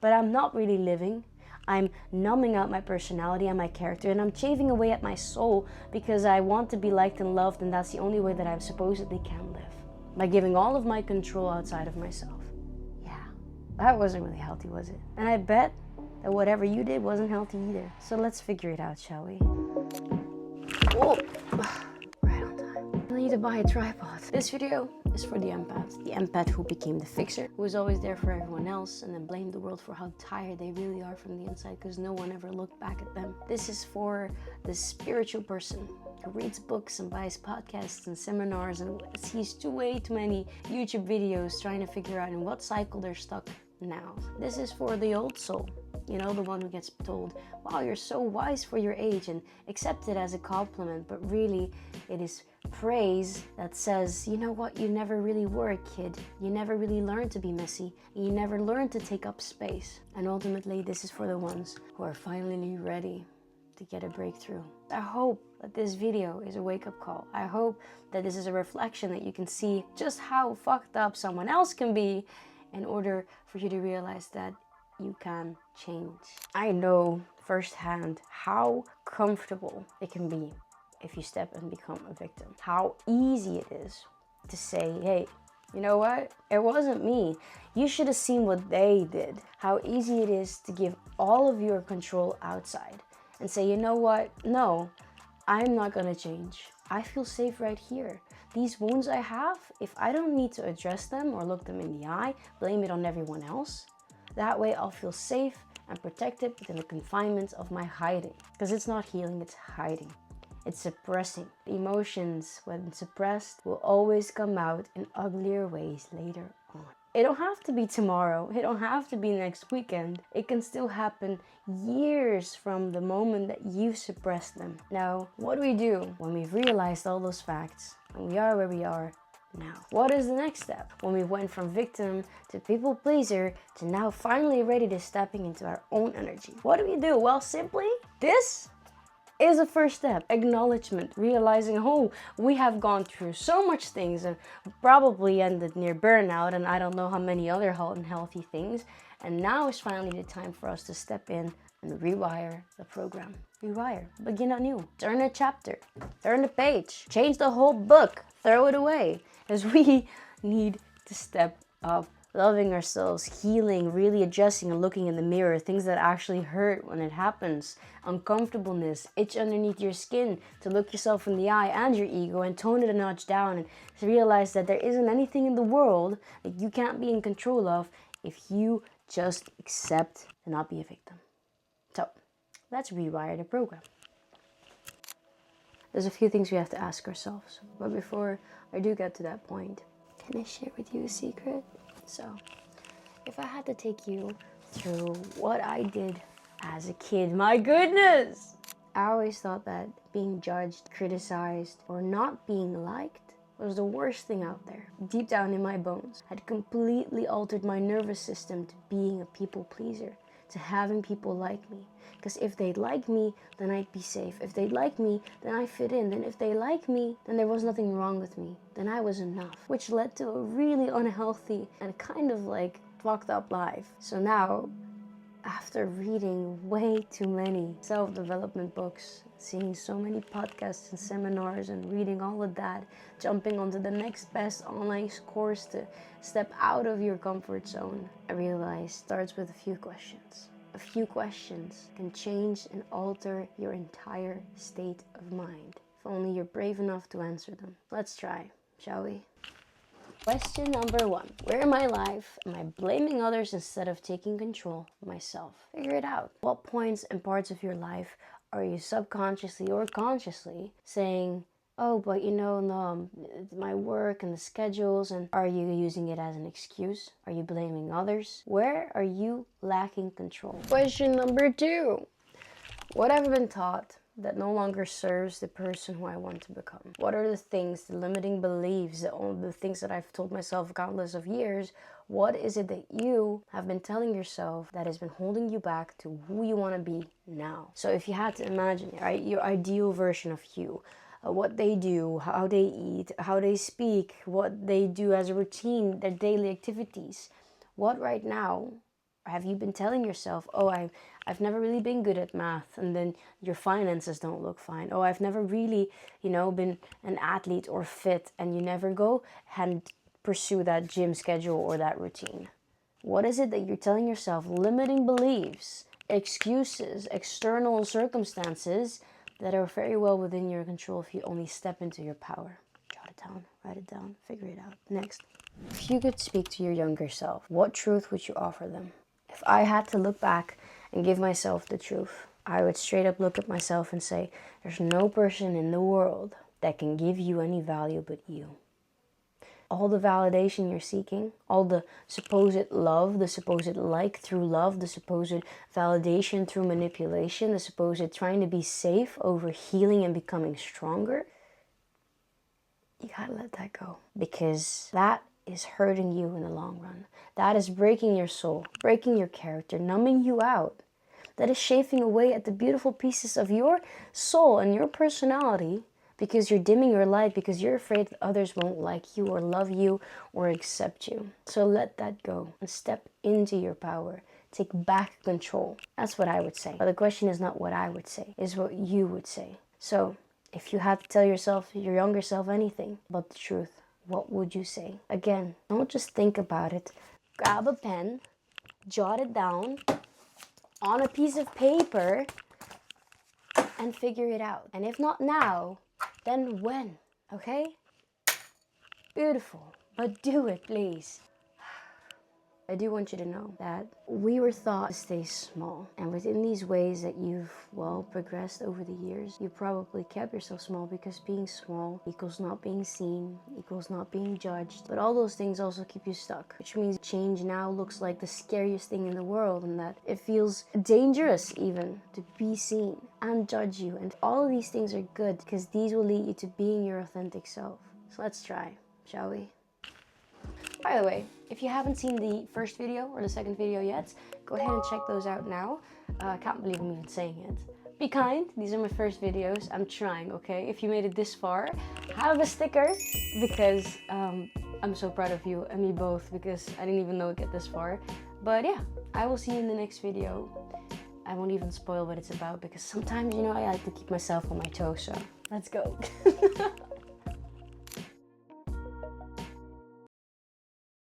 but I'm not really living. I'm numbing out my personality and my character, and I'm shaving away at my soul because I want to be liked and loved, and that's the only way that I supposedly can live. By giving all of my control outside of myself. Yeah, that wasn't really healthy, was it? And I bet that whatever you did wasn't healthy either. So let's figure it out, shall we? Oh, right on time. I need to buy a tripod. This video is for the empath. The empath who became the fixer, who was always there for everyone else and then blamed the world for how tired they really are from the inside because no one ever looked back at them. This is for the spiritual person who reads books and buys podcasts and seminars and sees way too many YouTube videos trying to figure out in what cycle they're stuck now. This is for the old soul. You know, the one who gets told, wow, you're so wise for your age, and accept it as a compliment, but really it is praise that says, you know what, you never really were a kid. You never really learned to be messy, and you never learned to take up space. And ultimately, this is for the ones who are finally ready to get a breakthrough. I hope that this video is a wake-up call. I hope that this is a reflection that you can see just how fucked up someone else can be in order for you to realize that you can change. I know firsthand how comfortable it can be if you step and become a victim. How easy it is to say, hey, you know what? It wasn't me. You should have seen what they did. How easy it is to give all of your control outside and say, you know what? No, I'm not gonna change. I feel safe right here. These wounds I have, if I don't need to address them or look them in the eye, blame it on everyone else, that way I'll feel safe and protected within the confinements of my hiding. Because it's not healing, it's hiding. It's suppressing. Emotions, when suppressed, will always come out in uglier ways later on. It don't have to be tomorrow. It don't have to be next weekend. It can still happen years from the moment that you've suppressed them. Now, what do we do when we've realized all those facts and we are where we are now? What is the next step when we went from victim to people pleaser to now finally ready to stepping into our own energy? What do we do? Well, simply, this is a first step. Acknowledgement, realizing, oh, we have gone through so much things and probably ended near burnout and I don't know how many other unhealthy things. And now is finally the time for us to step in and rewire the program. Rewire, begin anew, turn a chapter, turn a page, change the whole book, throw it away. As we need to step up, loving ourselves, healing, really adjusting and looking in the mirror, things that actually hurt when it happens, uncomfortableness, itch underneath your skin, to look yourself in the eye and your ego and tone it a notch down and to realize that there isn't anything in the world that you can't be in control of if you just accept to not be a victim. So, let's rewire the program. There's a few things we have to ask ourselves, but before I do get to that point, can I share with you a secret? So, if I had to take you through what I did as a kid, my goodness! I always thought that being judged, criticized, or not being liked was the worst thing out there. Deep down in my bones, had completely altered my nervous system to being a people pleaser, to having people like me. Because if they'd like me, then I'd be safe. If they'd like me, then I fit in. Then if they like me, then there was nothing wrong with me. Then I was enough. Which led to a really unhealthy and kind of like fucked up life. So now, after reading way too many self-development books, seeing so many podcasts and seminars and reading all of that, jumping onto the next best online course to step out of your comfort zone, I realized it starts with a few questions. A few questions can change and alter your entire state of mind. If only you're brave enough to answer them. Let's try, shall we? Question number 1. Where in my life am I blaming others instead of taking control of myself? Figure it out. What points and parts of your life are you subconsciously or consciously saying, oh, but you know, no, my work and the schedules, and are you using it as an excuse? Are you blaming others? Where are you lacking control? Question number 2. What have I been taught that no longer serves the person who I want to become? What are the things, the limiting beliefs, the things that I've told myself countless of years? What is it that you have been telling yourself that has been holding you back to who you want to be now? So if you had to imagine, right, your ideal version of you, what they do, how they eat, how they speak, what they do as a routine, their daily activities, what right now Or have you been telling yourself, oh, I've never really been good at math, and then your finances don't look fine. Oh, I've never really, been an athlete or fit, and you never go and pursue that gym schedule or that routine. What is it that you're telling yourself? Limiting beliefs, excuses, external circumstances that are very well within your control if you only step into your power. Jot it down, write it down, figure it out. Next, if you could speak to your younger self, what truth would you offer them? If I had to look back and give myself the truth, I would straight up look at myself and say, there's no person in the world that can give you any value but you. All the validation you're seeking, all the supposed love, the supposed like through love, the supposed validation through manipulation, the supposed trying to be safe over healing and becoming stronger, you gotta let that go, because that is hurting you in the long run. That is breaking your soul, breaking your character, numbing you out. That is chafing away at the beautiful pieces of your soul and your personality, because you're dimming your light, because you're afraid that others won't like you or love you or accept you. So let that go and step into your power. Take back control. That's what I would say. But the question is not what I would say, is what you would say. So if you had to tell yourself, your younger self, anything about the truth, what would you say? Again, don't just think about it. Grab a pen, jot it down on a piece of paper, and figure it out. And if not now, then when? Okay? Beautiful. But do it, please. I do want you to know that we were thought to stay small. And within these ways that you've, progressed over the years, you probably kept yourself small because being small equals not being seen, equals not being judged. But all those things also keep you stuck, which means change now looks like the scariest thing in the world, and that it feels dangerous even to be seen and judge you. And all of these things are good because these will lead you to being your authentic self. So let's try, shall we? By the way, if you haven't seen the first video or the second video yet, go ahead and check those out now. I can't believe I'm even saying it. Be kind, these are my first videos. I'm trying, okay? If you made it this far, have a sticker, because I'm so proud of you and me both, because I didn't even know it get this far. But yeah, I will see you in the next video. I won't even spoil what it's about, because sometimes, I like to keep myself on my toes, so let's go.